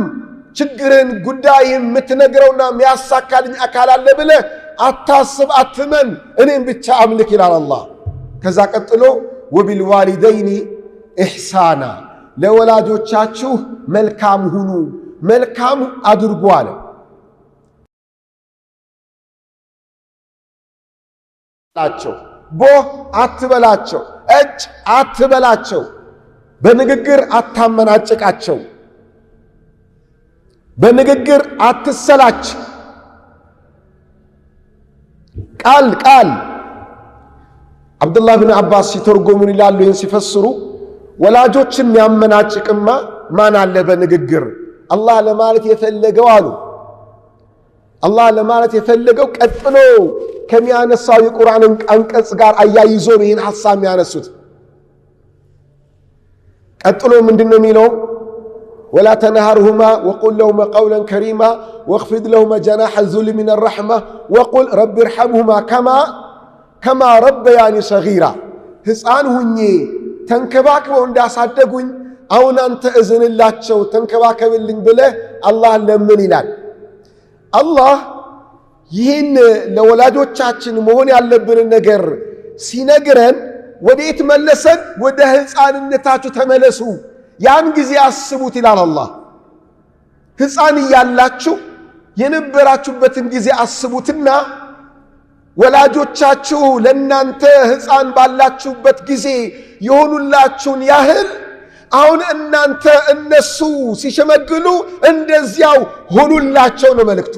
ችግርን ጉዳይን የምትነግረውና የሚያሳካልኝ አካል አለ ብለህ አታስብ፣ አትመን፣ እኔም ብቻ አምልክ ይላል አላህ። ከዛ ቀጥሎ ወቢልዋሊደይኒ ኢሕሳና፣ ለወላጆቻችሁ መልካም ሁኑ፣ መልካም አድርጉ አለ። ቦህ አትበላቸው፣ እጭ አትበላቸው፣ በንግግር አታመናጭቃቸው፣ በንግግር አትሰላች። ቃል አብዱላህ ብን አባስ ሲተርጎሙን ይላሉ ይህን ሲፈስሩ ወላጆችን ያመናጭቅማ ማን አለ በንግግር አላህ ለማለት የፈለገው አሉ አላህ ለማለት የፈለገው ቀጥሎ ከሚያነሳው የቁርአን አንቀጽ ጋር አያይዞ ይህን ሐሳብ ያነሱት ቀጥሎ ምንድነው የሚለው ولا تنهرهما وقل لهما قولا كريما واخفض لهما جناح الذل من الرحمة وقل رب ارحمهما كما ربياني صغيرا ሕፃን ሁኜ ተንከባክበው እንዳሳደጉኝ አሁን አንተ እዝንላቸው ተንከባከብልኝ ብለህ አላህ ለምን ይላል አላህ ይህን ለወላጆቻችን መሆን ያለብን ነገር ሲነግረን ወዴት መለሰን ወደ ሕፃንነታችሁ ተመለሱ ያን ጊዜ አስቡት ይላል አላህ ሕፃን ያላችሁ የነበራችሁበትን ጊዜ አስቡትና ወላጆቻችሁ ለናንተ ሕፃን ባላችሁበት ጊዜ የሆኑላችሁን ያህል አሁን እናንተ እነሱ ሲሸመግሉ እንደዚያው ሆኑላቸው ነው መልእክቱ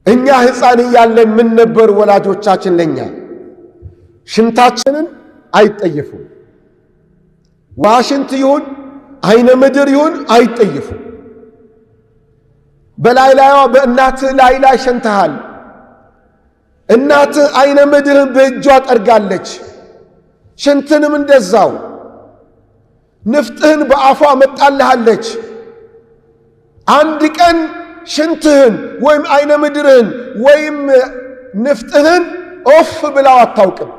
እኛ ሕፃን ያለን ምን ነበር ወላጆቻችን ለኛ ሽንታችንን አይጠየፉም ዋሽንት ይሁን አይነ ምድር ይሁን አይጠየፉም በላይላይዋ በእናት ላይ ሸንተሃል እናት አይነ ምድርን በእጇ ጠርጋለች ሽንትንም እንደዛው ንፍጥህን በአፏ መጣልሃለች አንድ ቀን ሽንትህን ወይም አይነ ምድርህን ወይም ንፍጥህን ኦፍ ብላው አታውቅም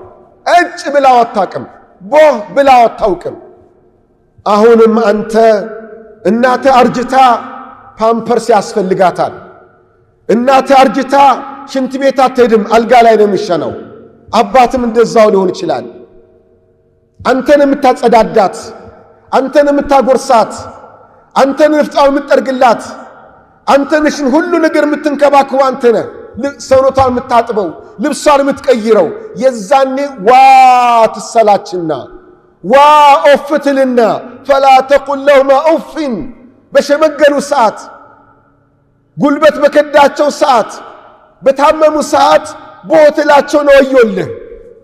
እጭ ብላው አታውቅም ቦህ ብላው አታውቅም አሁንም አንተ እናት አርጅታ ፓምፐርስ ያስፈልጋታል እናት አርጅታ ሽንት ቤት አትሄድም አልጋ ላይ ነው የሚሸነው አባትም እንደዛው ሊሆን ይችላል አንተን የምታጸዳዳት አንተን የምታጎርሳት አንተን ንፍጣው የምትጠርግላት አንተንሽን ሁሉ ነገር የምትንከባከው አንተነ ሰውነቷን የምታጥበው ልብሷን የምትቀይረው የዛኔ ዋ ትሰላችና ዋ ኦፍትልና فلا تقل لهما اف በሸመገሉ ሰዓት ጉልበት በከዳቸው ሰዓት በታመሙ ሰዓት ቦትላቸው ነው ወዮልህ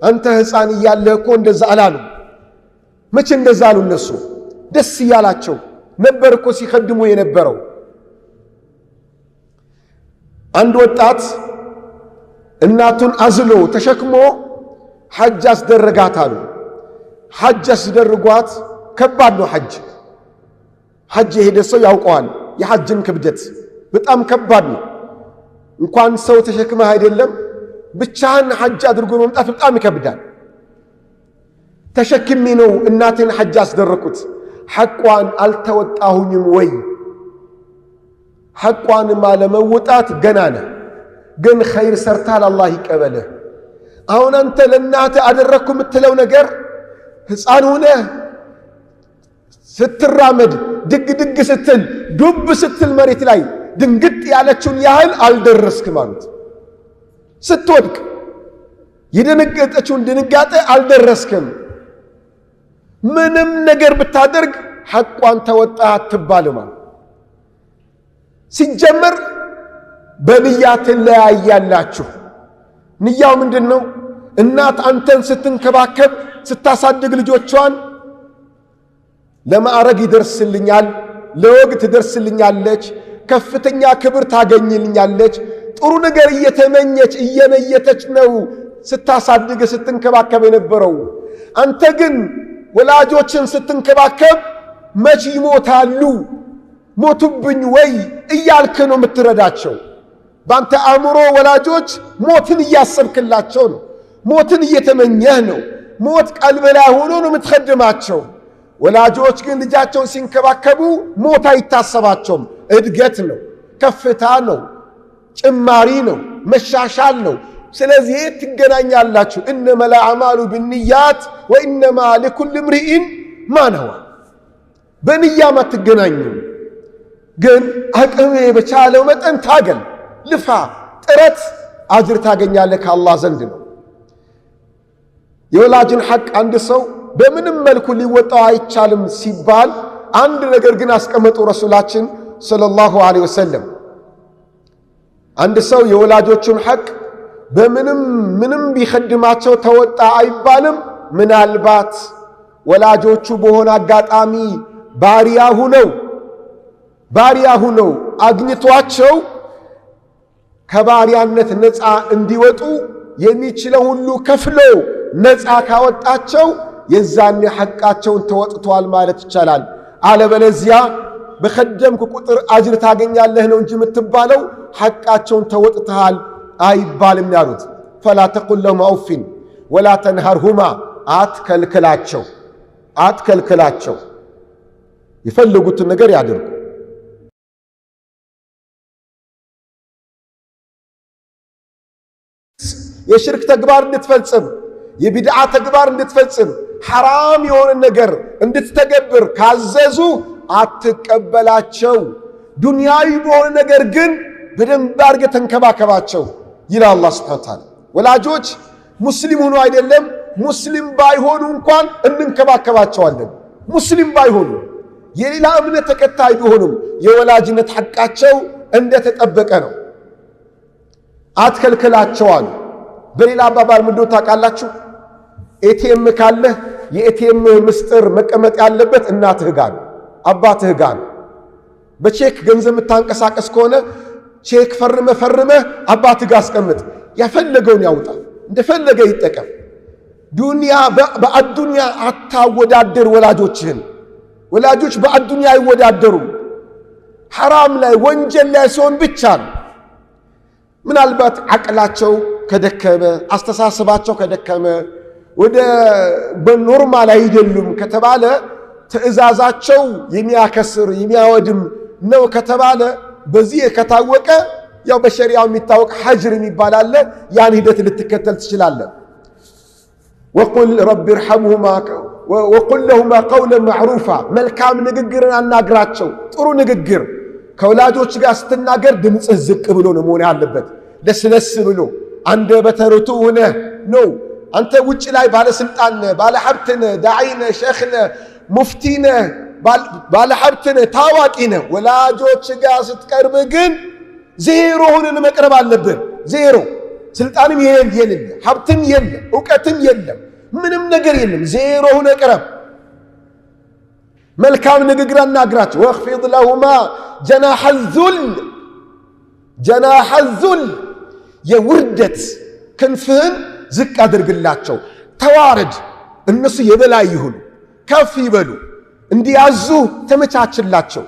አንተ ሕፃን ያለህ እኮ እንደዛ አላሉ መቼ እንደዛ አሉ እነሱ ደስ ያላቸው ነበር እኮ ሲخدሙ የነበረው አንድ ወጣት እናቱን አዝሎ ተሸክሞ ሐጅ አስደረጋታሉ ሐጅ አስደርጓት ከባድ ነው ሐጅ የሄደ ሰው ያውቀዋል የሐጅን ክብደት በጣም ከባድ ነው እንኳን ሰው ተሸክመህ አይደለም ብቻህን ሐጅ አድርጎ መምጣት በጣም ይከብዳል ተሸክሜ ነው እናቴን ሐጅ አስደረኩት ሐቋን አልተወጣሁኝም ወይ ሐቋን ማለመውጣት ገና ነው ግን ኸይር ሰርታል አላህ ይቀበልህ አሁን አንተ ለእናቴ አደረኩ የምትለው ነገር ሕፃን ሆነ ስትራመድ ድግ ስትል ዱብ ስትል መሬት ላይ ድንግጥ ያለችውን ያህል አልደረስክ ማለት ስትወድቅ የደነገጠችውን ድንጋጤ አልደረስክም ምንም ነገር ብታደርግ ሐቋን ተወጣ አትባልም ሲጀመር በንያት ላይ ያላችሁ ንያው ምንድነው እናት አንተን ስትንከባከብ ስታሳድግ ልጆቿን ለማዕረግ ይደርስልኛል ለወግ ትደርስልኛለች ከፍተኛ ክብር ታገኝልኛለች ጥሩ ነገር እየተመኘች እየነየተች ነው ስታሳድግ ስትንከባከብ የነበረው አንተ ግን ወላጆችን ስትንከባከብ መቼ ይሞታሉ ሞቱብኝ ወይ እያልክ ነው የምትረዳቸው ባንተ አእምሮ ወላጆች ሞትን እያሰብክላቸው ነው ሞትን እየተመኘህ ነው ሞት ቀልብ ላይ ሆኖ ነው የምትخدማቸው ወላጆች ግን ልጃቸውን ሲንከባከቡ ሞት አይታሰባቸውም እድገት ነው ከፍታ ነው ጭማሪ ነው መሻሻል ነው ስለዚህ ትገናኛላችሁ انما الاعمال بالنيات وانما لكل امرئ ما نوى በንያ ማትገናኙ ግን አቅም በቻለው መጠን ታገል ልፋ ጥረት አጅር ታገኛለህ ከአላህ ዘንድ ነው የወላጅን ሐቅ አንድ ሰው በምንም መልኩ ሊወጣው አይቻልም ሲባል አንድ ነገር ግን አስቀመጡ ረሱላችን ሰለላሁ ዐለይሂ ወሰለም አንድ ሰው የወላጆቹን ሐቅ ምንም ቢخدማቸው ተወጣ አይባልም። ምናልባት ወላጆቹ በሆነ አጋጣሚ ባሪያ ሁነው አግኝቷቸው ከባሪያነት ነፃ እንዲወጡ የሚችለው ሁሉ ከፍሎ ነፃ ካወጣቸው የዛኔ ሐቃቸውን ተወጥቷል ማለት ይቻላል። አለበለዚያ በخدምኩ ቁጥር አጅር ታገኛለህ ነው እንጂ የምትባለው ሐቃቸውን ተወጥተሃል አይባልም ያሉት። فلا تقل لهما أف ولا تنهرهما አትከልክላቸው የፈለጉትን ነገር ያድርጉ። የሽርክ ተግባር እንድትፈጽም የቢድዓ ተግባር እንድትፈጽም ሐራም የሆነ ነገር እንድትተገብር ካዘዙ አትቀበላቸው። ዱንያዊ በሆነ ነገር ግን በደንብ አድርገህ ተንከባከባቸው ይላል አላህ ሱብሓነሁ ወተዓላ። ወላጆች ሙስሊም ሆኖ አይደለም ሙስሊም ባይሆኑ እንኳን እንንከባከባቸዋለን። ሙስሊም ባይሆኑ የሌላ እምነት ተከታይ ቢሆኑም የወላጅነት ሐቃቸው እንደተጠበቀ ነው። አትከልክላቸዋል። በሌላ አባባል ምንድነው ታውቃላችሁ? ኤቲኤም ካለ የኤቲኤም ምስጢር መቀመጥ ያለበት እናትህ ጋር ነው፣ አባትህ ጋር ነው። በቼክ ገንዘብ የምታንቀሳቀስ ከሆነ ቼክ ፈርመህ አባትህ ጋር አስቀምጥ። ያፈለገውን ያውጣ፣ እንደፈለገ ይጠቀም። በአዱንያ አታወዳደር ወላጆችህን። ወላጆች በአዱንያ አይወዳደሩም። ሐራም ላይ ወንጀል ላይ ሲሆን ብቻ ነው። ምናልባት አቅላቸው ከደከመ አስተሳሰባቸው ከደከመ ወደ በኖርማል አይደሉም ከተባለ ትዕዛዛቸው የሚያከስር የሚያወድም ነው ከተባለ በዚህ ከታወቀ ያው በሸሪዓው የሚታወቅ ሐጅር የሚባል አለ። ያን ሂደት ልትከተል ትችላለህ። ወቁል ረቢ ርሐምሁማ ወቁል ለሁማ ቀውለን ማዕሩፋ መልካም ንግግርን አናግራቸው። ጥሩ ንግግር ከወላጆች ጋር ስትናገር ድምፅህ ዝቅ ብሎ ነው መሆን ያለበት፣ ለስለስ ብሎ አንደበተ ርቱዕ ሆነህ ነው። አንተ ውጭ ላይ ባለስልጣን ነህ፣ ባለሀብት ነህ፣ ዳዒ ነህ፣ ሼኽ ነህ፣ ሙፍቲ ነህ፣ ባለሀብት ነህ፣ ታዋቂ ነህ። ወላጆች ጋር ስትቀርብ ግን ዜሮ ሆነን መቅረብ አለብን። ዜሮ ስልጣንም የለም፣ ሀብትም የለም፣ ዕውቀትም የለም፣ ምንም ነገር የለም። ዜሮ ሆነ ቅረብ። መልካም ንግግር አናግራቸው። ወኽፊድ ለሁማ ጀናሐ ዙል የውርደት ክንፍህን ዝቅ አድርግላቸው። ተዋረድ፣ እነሱ የበላይ ይሁኑ፣ ከፍ ይበሉ፣ እንዲያዙ ተመቻችላቸው፣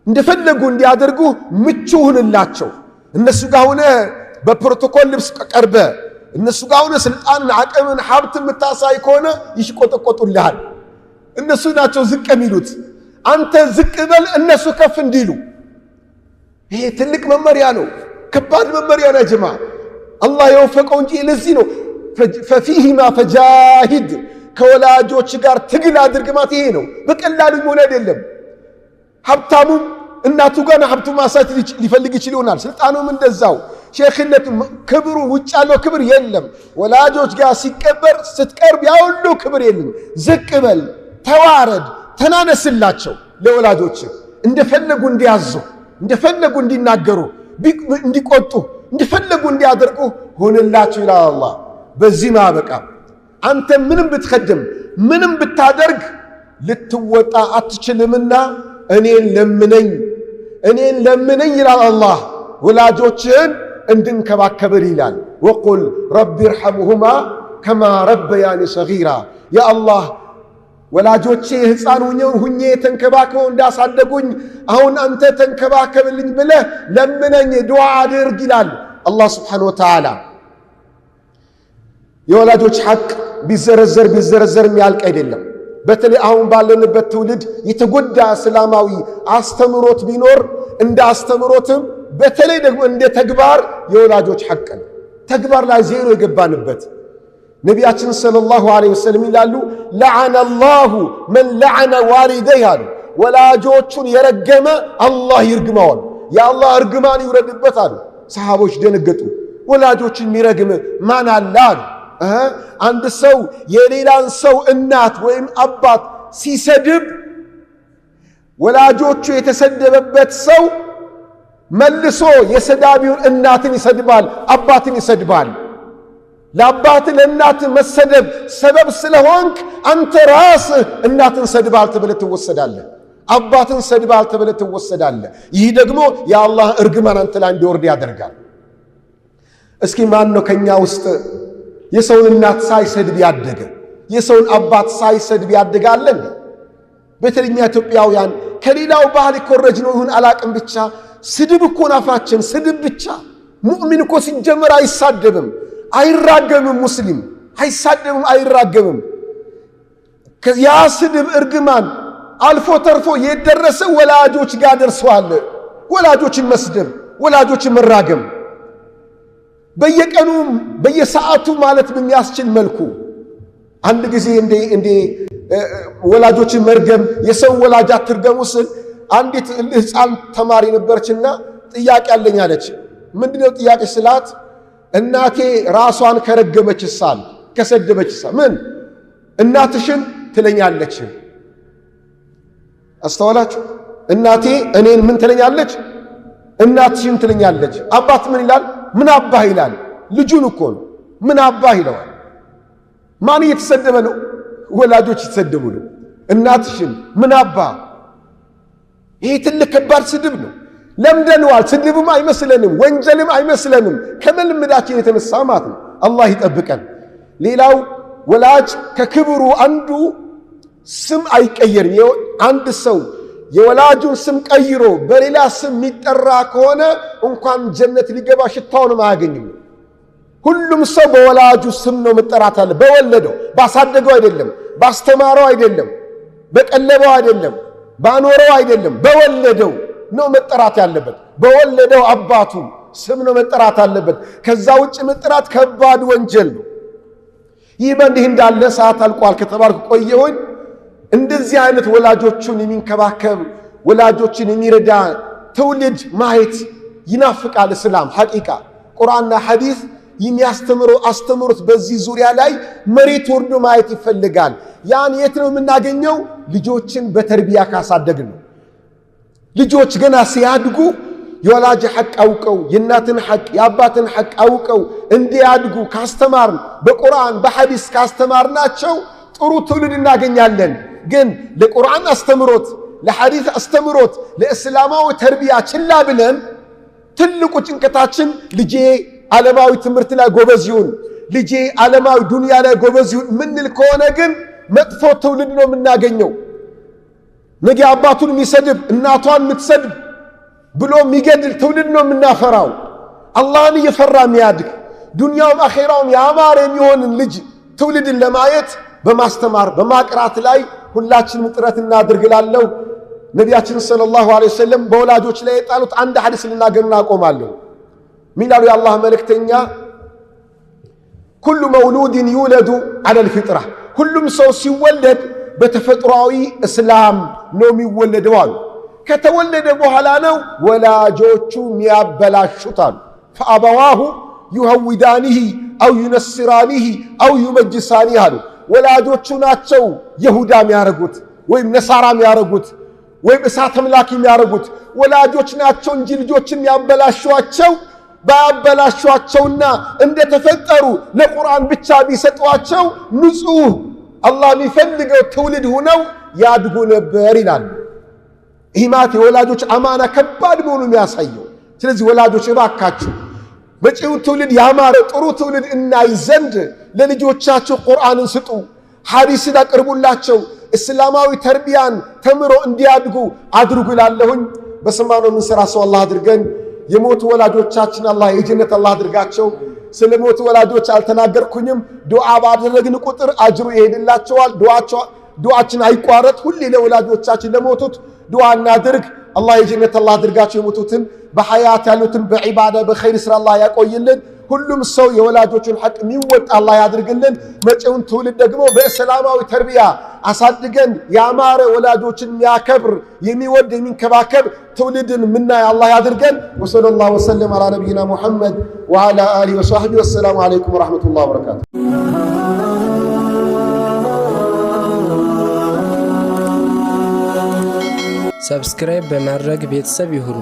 እንደፈለጉ እንዲያደርጉ ምቹ ሁንላቸው። እነሱ ጋር ሆነ በፕሮቶኮል ልብስ ቀርበ እነሱ ጋር ሆነ ስልጣንን፣ አቅምን፣ ሀብት የምታሳይ ከሆነ ይሽቆጠቆጡልሃል። እነሱ ናቸው ዝቅ የሚሉት። አንተ ዝቅ በል እነሱ ከፍ እንዲሉ። ይሄ ትልቅ መመሪያ ነው፣ ከባድ መመሪያ ነው። ጀማ አላህ የወፈቀው እንጂ ለዚህ ነው ፈፊሂማ ፈጃሂድ ከወላጆች ጋር ትግል አድርግ ማለት ይሄ ነው። በቀላሉ ሆነ አይደለም። ሀብታሙም እናቱ ጋር ሀብቱ ማሳት ሊፈልግ ይችል ይሆናል። ስልጣኑም እንደዛው፣ ሼኽነቱ፣ ክብሩ፣ ውጭ ያለው ክብር የለም። ወላጆች ጋር ስትቀርብ ያ ሁሉ ክብር የለም። ዝቅ በል፣ ተዋረድ፣ ተናነስላቸው። ለወላጆች እንደፈለጉ እንዲያዙ፣ እንደፈለጉ እንዲናገሩ፣ እንዲቆጡ፣ እንደፈለጉ እንዲያደርጉ ሆነላቸው ይላል አላህ። በዚህ ማበቃ አንተ ምንም ብትخدም ምንም ብታደርግ ልትወጣ አትችልምና እኔን ለምነኝ ይላል አላህ። ወላጆችን እንድንከባከብር ይላል። ወቁል ረቢ ርሐምሁማ ከማ ረበያኒ ሰጊራ። ያ አላህ ወላጆቼ ሕፃን ሁኜ ተንከባክበው እንዳሳደጉኝ አሁን አንተ ተንከባከብልኝ ብለህ ለምነኝ፣ ዱዓ አድርግ ይላል አላህ ስብሓነሁ ወተዓላ። የወላጆች ሐቅ ቢዘረዘር የሚያልቅ አይደለም። በተለይ አሁን ባለንበት ትውልድ የተጎዳ እስላማዊ አስተምሮት ቢኖር እንደ አስተምሮትም በተለይ ደግሞ እንደ ተግባር የወላጆች ሐቅ ነው። ተግባር ላይ ዜሮ የገባንበት ነቢያችን ሰለላሁ ዐለይሂ ወሰለም ይላሉ ለዐነ አላሁ መን ለዐነ ዋሊደይህ አሉ። ወላጆቹን የረገመ አላህ ይርግመዋል፣ የአላህ እርግማን ይውረድበት አሉ። ሰሃቦች ደነገጡ። ወላጆችን የሚረግም ማን አለ አሉ። አንድ ሰው የሌላን ሰው እናት ወይም አባት ሲሰድብ ወላጆቹ የተሰደበበት ሰው መልሶ የሰዳቢውን እናትን ይሰድባል፣ አባትን ይሰድባል። ለአባት ለእናት መሰደብ ሰበብ ስለሆንክ አንተ ራስህ እናትን ሰድባል ተብለህ ትወሰዳለህ፣ አባትን ሰድባል ተብለህ ትወሰዳለህ። ይህ ደግሞ የአላህ እርግማን አንተ ላይ እንዲወርድ ያደርጋል። እስኪ ማን ነው ከኛ ውስጥ የሰውን እናት ሳይሰድብ ያደገ የሰውን አባት ሳይሰድብ ያደጋለ? በተለኛ ኢትዮጵያውያን ከሌላው ባህል ኮረጅ ነው ይሁን አላቅም ብቻ ስድብ እኮ ናፋችን ስድብ ብቻ። ሙእሚን እኮ ሲጀመር አይሳደብም አይራገምም፣ ሙስሊም አይሳደብም አይራገምም። ያ ስድብ እርግማን አልፎ ተርፎ የደረሰ ወላጆች ጋር ደርሰዋል። ወላጆችን መስደብ፣ ወላጆችን መራገም በየቀኑ በየሰዓቱ ማለት በሚያስችል መልኩ አንድ ጊዜ እንደ ወላጆችን መርገም የሰው ወላጅ አትርገሙ ስል አንዲት ሕፃን ተማሪ ነበርችና ጥያቄ አለኝ አለች። ምንድነው ጥያቄ ስላት እናቴ ራሷን ከረገመችሳል ከሰደበችሳ ምን እናትሽን ትለኛለች። አስተዋላችሁ? እናቴ እኔን ምን ትለኛለች? እናትሽን ትለኛለች። አባት ምን ይላል? ምን አባህ ይላል። ልጁን እኮ ነው ምን አባህ ይለዋል። ማን እየተሰደበ ነው? ወላጆች የተሰደቡ ነው። እናትሽን ምን አባህ። ይሄ ትልቅ ከባድ ስድብ ነው። ለምደነዋል። ስድብም አይመስለንም ወንጀልም አይመስለንም ከመልመዳችን የተነሳ ማለት ነው። አላህ ይጠብቀን። ሌላው ወላጅ ከክብሩ አንዱ ስም አይቀየርም። አንድ ሰው የወላጁን ስም ቀይሮ በሌላ ስም የሚጠራ ከሆነ እንኳን ጀነት ሊገባ ሽታውንም አያገኝም። ሁሉም ሰው በወላጁ ስም ነው መጠራት አለ። በወለደው ባሳደገው አይደለም፣ ባስተማረው አይደለም፣ በቀለበው አይደለም፣ ባኖረው አይደለም፣ በወለደው ነው መጠራት ያለበት። በወለደው አባቱ ስም ነው መጠራት አለበት። ከዛ ውጭ መጠራት ከባድ ወንጀል ነው። ይህ በእንዲህ እንዳለ ሰዓት አልቋል ከተባልኩ ቆየሁኝ። እንደዚህ አይነት ወላጆቹን የሚንከባከብ ወላጆችን የሚረዳ ትውልድ ማየት ይናፍቃል። እስላም ሐቂቃ ቁርአንና ሐዲስ የሚያስተምረው አስተምሮት በዚህ ዙሪያ ላይ መሬት ወርዶ ማየት ይፈልጋል። ያን የት ነው የምናገኘው? ልጆችን በተርቢያ ካሳደግን ነው። ልጆች ገና ሲያድጉ የወላጅ ሐቅ አውቀው የእናትን ሐቅ የአባትን ሐቅ አውቀው እንዲያድጉ ካስተማርን በቁርአን በሐዲስ ካስተማርናቸው ጥሩ ትውልድ እናገኛለን። ግን ለቁርአን አስተምሮት ለሐዲስ አስተምሮት ለእስላማዊ ተርቢያ ችላ ብለን ትልቁ ጭንቀታችን ልጄ ዓለማዊ ትምህርት ላይ ጎበዝ ይሁን፣ ልጄ ዓለማዊ ዱንያ ላይ ጎበዝ ይሁን ምንል ከሆነ ግን መጥፎ ትውልድ ነው የምናገኘው። ነገ አባቱን የሚሰድብ እናቷን የምትሰድብ ብሎ የሚገድል ትውልድ ነው የምናፈራው። አላህን እየፈራ የሚያድግ ዱንያውም አኼራውም ያማረ የሚሆንን ልጅ ትውልድን ለማየት በማስተማር በማቅራት ላይ ሁላችንም ጥረት እናድርግላለሁ። ነቢያችን ሰለላሁ ዐለይሂ ወሰለም በወላጆች ላይ የጣሉት አንድ ሐዲስ ልናገርና አቆማለሁ። ሚላሉ የአላህ መልእክተኛ ኩሉ መውሉድን ይውለዱ ዐለል ፊጥራ፣ ሁሉም ሰው ሲወለድ በተፈጥሯዊ እስላም ነው የሚወለደው አሉ። ከተወለደ በኋላ ነው ወላጆቹ የሚያበላሹት አሉ። ፈአበዋሁ ዩሀዊዳኒሂ አው ዩነስራኒሂ አው ዩመጅሳኒህ አሉ። ወላጆቹ ናቸው ይሁዳ የሚያረጉት ወይም ነሳራ የሚያረጉት ወይም እሳት አምላኪ የሚያረጉት ወላጆች ናቸው እንጂ ልጆችን ያበላሿቸው ባያበላሿቸውና እንደተፈጠሩ ለቁርአን ብቻ ቢሰጧቸው ንጹህ አላህ የሚፈልገው ትውልድ ሆነው ያድጉ ነበር ይላል። ይህ ማለት የወላጆች አማና ከባድ መሆኑን የሚያሳየው። ስለዚህ ወላጆች እባካችሁ መጪው ትውልድ ያማረ ጥሩ ትውልድ እናይ ዘንድ ለልጆቻችሁ ቁርአንን ስጡ፣ ሐዲስን አቅርቡላቸው፣ እስላማዊ ተርቢያን ተምሮ እንዲያድጉ አድርጉ እላለሁኝ። በሰማነው የምንሰራ ሰው አላህ አድርገን። የሞቱ ወላጆቻችን አላህ የጀነት አላህ አድርጋቸው። ስለ ሞቱ ወላጆች አልተናገርኩኝም። ዱዓ ባደረግን ቁጥር አጅሩ ይሄድላቸዋል። ዱዓችን አይቋረጥ። ሁሌ ለወላጆቻችን ለሞቱት ዱዓ እናድርግ። አላህ የጀነት አላህ አድርጋቸው። የሞቱትን በሐያት ያሉትን በዒባዳ በኸይር ስራ አላህ ያቆይልን። ሁሉም ሰው የወላጆችን ሐቅ የሚወጣ አላህ ያድርግልን። መጪውን ትውልድ ደግሞ በእስላማዊ ተርቢያ አሳድገን ያማረ ወላጆችን የሚያከብር የሚወድ የሚንከባከብ ትውልድን ምናይ አላህ ያድርገን። ወሰለላሁ ወሰለም ዐላ ነቢይና ሙሐመድ ወዐላ አሊሂ ወሰሕቢሂ ወሰላሙ ዐለይኩም ወረሕመቱላሂ ወበረካቱ። ሰብስክራይብ በማድረግ ቤተሰብ ይሁኑ።